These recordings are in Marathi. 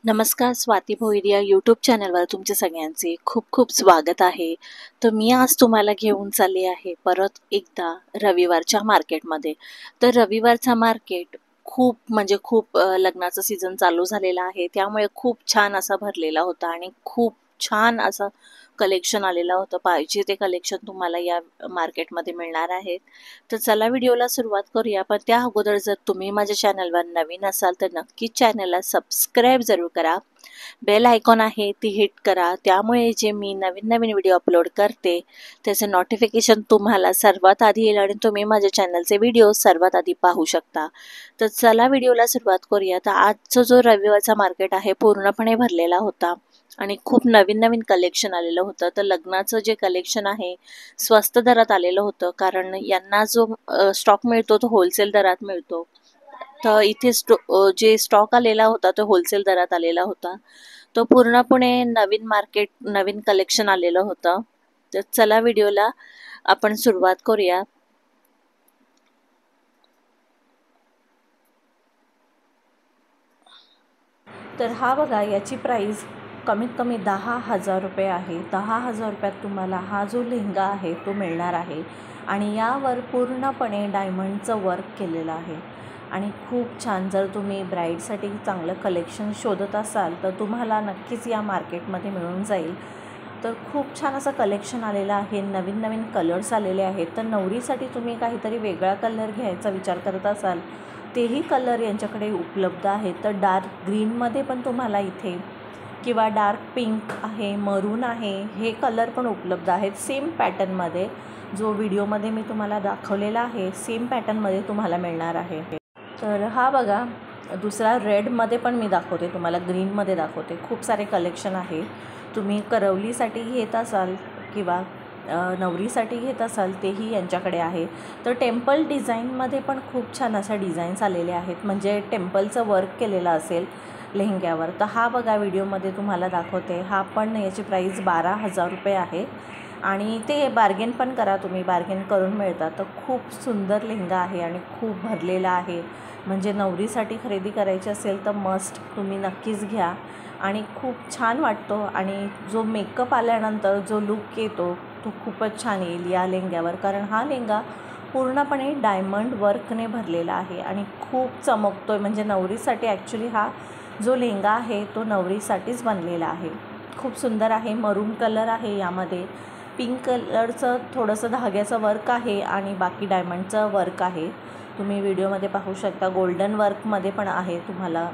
नमस्कार, स्वाती भोईर या यूट्यूब चॅनलवर तुमचे सगळ्यांचे खूप खूप स्वागत आहे. तर मी आज तुम्हाला घेऊन चालले आहे परत एकदा रविवारच्या मार्केटमध्ये. तर रविवारचा मार्केट खूप म्हणजे खूप लग्नाचा सीझन चालू झालेला आहे, त्यामुळे खूप छान असा भरलेला होता आणि खूप छान असं कलेक्शन आलेलं होतं. पाहिजे ते कलेक्शन तुम्हाला या मार्केटमध्ये मिळणार आहेत. तर चला व्हिडिओला सुरुवात करूया. पण त्या अगोदर जर तुम्ही माझ्या चॅनलवर नवीन असाल तर नक्कीच चॅनलला सबस्क्राईब जरूर करा. बेल आयकॉन आहे ती हिट करा, त्यामुळे जे मी नवीन नवीन व्हिडिओ अपलोड करते त्याचे नोटिफिकेशन तुम्हाला सर्वात आधी येईल आणि तुम्ही माझ्या चॅनलचे व्हिडिओ सर्वात आधी पाहू शकता. तर चला व्हिडिओला सुरुवात करूया. तर आजचा जो रविवारचा मार्केट आहे पूर्णपणे भरलेला होता आणि खूप नवीन नवीन कलेक्शन आलेलं होतं. तर लग्नाचं जे कलेक्शन आहे स्वस्त दरात आलेलं होतं, कारण यांना जो स्टॉक मिळतो तो होलसेल दरात मिळतो. तर इथे जे स्टॉक आलेला होता तो होलसेल दरात आलेला होता. तो पूर्णपणे नवीन मार्केट नवीन कलेक्शन आलेलं होतं. तर चला व्हिडिओला आपण सुरुवात करूया. तर हा बघा, याची प्राईस कमीत कमी 10,000 रुपये आहे. 10,000 रुपयात तुम्हाला हा जो लेहंगा आहे तो मिळणार आहे आणि यावर पूर्णपणे डायमंडचं वर्क केलेलं आहे आणि खूप छान. जर तुम्ही ब्राईडसाठी चांगलं कलेक्शन शोधत असाल तर तुम्हाला नक्कीच या मार्केटमध्ये मिळून जाईल. तर खूप छान असं कलेक्शन आलेलं आहे. नवीन नवीन कलर्स आलेले आहेत. तर नवरीसाठी तुम्ही काहीतरी वेगळा कलर घ्यायचा विचार करत असाल तेही कलर यांच्याकडे उपलब्ध आहेत. तर डार्क ग्रीनमध्ये पण तुम्हाला इथे किंवा डार्क पिंक आहे, मरून आहे, हे कलर पण उपलब्ध आहेत. सेम पॅटर्नमध्ये जो व्हिडिओमध्ये मी तुम्हाला दाखवलेला आहे सेम पॅटर्नमध्ये तुम्हाला मिळणार आहे. तर हा बघा, दुसरा रेडमध्ये पण मी दाखवते तुम्हाला, ग्रीनमध्ये दाखवते. खूप सारे कलेक्शन आहे. तुम्ही करवलीसाठी घेत असाल किंवा नवरीसाठी घेत असाल तेही यांच्याकडे आहे. तर टेम्पल डिझाईनमध्ये पण खूप छान अशा डिझाईन्स आलेले आहेत, म्हणजे टेम्पलचं वर्क केलेलं असेल लेहंग्यावर. तर हा बघा व्हिडिओमध्ये तुम्हाला दाखवते. हा पण याची प्राईस 12,000 रुपये आहे आणि ते बार्गेन पण करा, तुम्ही बार्गेन करून मिळतात. तर खूप सुंदर लेहंगा आहे आणि खूप भरलेला आहे. म्हणजे नवरीसाठी खरेदी करायची असेल तर मस्ट तुम्ही नक्कीच घ्या आणि खूप छान वाटतो आणि जो मेकअप आल्यानंतर जो लुक येतो तो खूपच छान येईल या लेहंग्यावर, कारण हा लेहंगा पूर्णपणे डायमंड वर्कने भरलेला आहे आणि खूप चमकतो आहे. म्हणजे नवरीसाठी ॲक्च्युली हा जो लेहंगा आहे तो नवरीसाठीच बनलेला आहे. खूप सुंदर आहे. मरून कलर आहे, यामध्ये पिंक कलरचं थोडंसं धाग्याचं वर्क आहे आणि बाकी डायमंडचं वर्क आहे. तुम्ही व्हिडिओमध्ये पाहू शकता. गोल्डन वर्कमध्ये पण आहे, तुम्हाला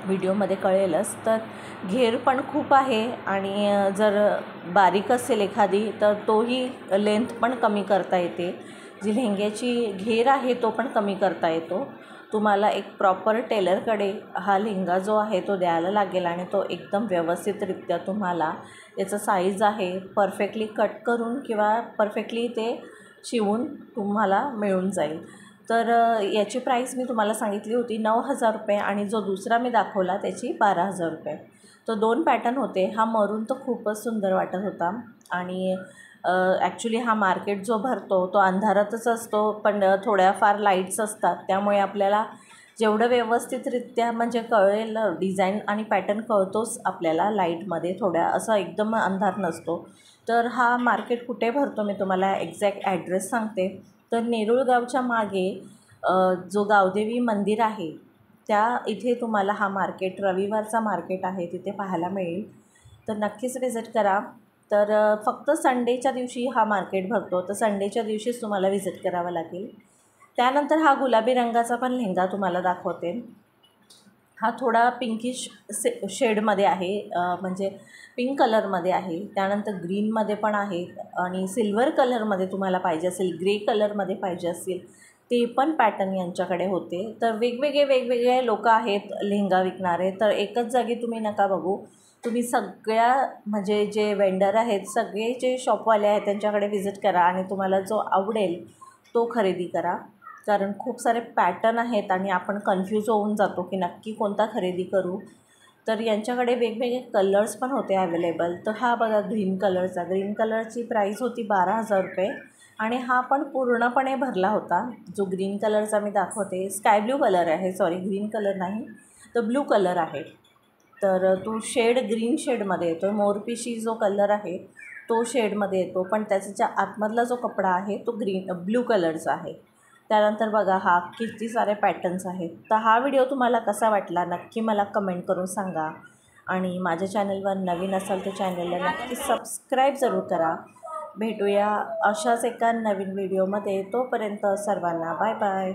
व्हिडिओमध्ये कळेलच. तर घेर पण खूप आहे आणि जर बारीक असेल एखादी तर तोही लेंथ पण कमी करता येते. जी लेहंग्याची घेर आहे तो पण कमी करता येतो. तुम्हाला एक प्रॉपर टेलरकडे हा लेहंगा जो आहे तो द्यायला लागेल आणि तो एकदम व्यवस्थितरित्या तुम्हाला याचं साईज आहे परफेक्टली कट करून किंवा परफेक्टली ते शिवून तुम्हाला मिळून जाईल. तर याची प्राईस मी तुम्हाला सांगितली होती 9,000 रुपये आणि जो दुसरा मी दाखवला त्याची 12,000 रुपये. तो 2 पॅटर्न होते. हा मरून तर खूपच सुंदर वाटत होता आणि ॲक्च्युली हा मार्केट जो भरतो तो अंधारातच असतो, पण थोड्याफार लाईट्स असतात, त्यामुळे आपल्याला जेवढं व्यवस्थितरित्या म्हणजे कळेल डिझाईन आणि पॅटर्न कळतोच आपल्याला लाईटमध्ये, थोड्या असं एकदम अंधार नसतो. तर हा मार्केट कुठे भरतो मी तुम्हाला एक्झॅक्ट ॲड्रेस सांगते. तर नेरूळ गावच्या मागे जो गावदेवी मंदिर आहे त्या इथे तुम्हाला हा मार्केट, रविवारचा मार्केट आहे, तिथे पाहायला मिळेल. तर नक्कीच व्हिजिट करा. तर फक्त संडेच्या दिवशी हा मार्केट भरतो, तर संडेच्या दिवशीच तुम्हाला व्हिजिट करावं लागेल. त्यानंतर हा गुलाबी रंगाचा पण लेहंगा तुम्हाला दाखवते. हा थोडा पिंकिश शेडमध्ये आहे, म्हणजे पिंक कलरमध्ये आहे. त्यानंतर ग्रीनमध्ये पण आहे आणि सिल्वर कलरमध्ये तुम्हाला पाहिजे असेल, ग्रे कलरमध्ये पाहिजे असेल ते पण पॅटर्न यांच्याकडे होते. तर वेगवेगळे लोक आहेत लेहंगा विकणारे. तर एकच जागी तुम्ही नका बघू, तुम्ही सगळ्या म्हणजे जे वेंडर आहेत, सगळे जे शॉपवाले आहेत त्यांच्याकडे व्हिजिट करा आणि तुम्हाला जो आवडेल तो खरेदी करा. कारण खूप सारे पॅटर्न आहेत आणि आपण कन्फ्यूज होऊन जातो की नक्की कोणता खरेदी करू. तर यांच्याकडे वेगवेगळे कलर्स पण होते अवेलेबल. तर हा बघा ग्रीन कलरचा, ग्रीन कलरची प्राईस होती 12,000 रुपये आणि हा पण पूर्णपणे भरला होता. जो ग्रीन कलरचा मी दाखवते, स्काय ब्ल्यू कलर आहे, सॉरी ग्रीन कलर नाही तर ब्लू कलर आहे. तर तो शेड ग्रीन शेडमध्ये येतो आहे. मोरपिशी जो कलर आहे तो शेडमध्ये येतो, पण त्याच्या आतमधला जो कपडा आहे तो ब्ल्यू कलरचा आहे. त्यानंतर बघा हा किती सारे पॅटर्न्स आहेत. तर हा व्हिडिओ तुम्हाला कसा वाटला नक्की मला कमेंट करून सांगा. आणि माझ्या चॅनलवर नवीन असाल तर चॅनलला नक्की सबस्क्राईब जरूर करा. भेटूया अशाच एका नवीन व्हिडिओमध्ये. तोपर्यंत सर्वांना बाय बाय.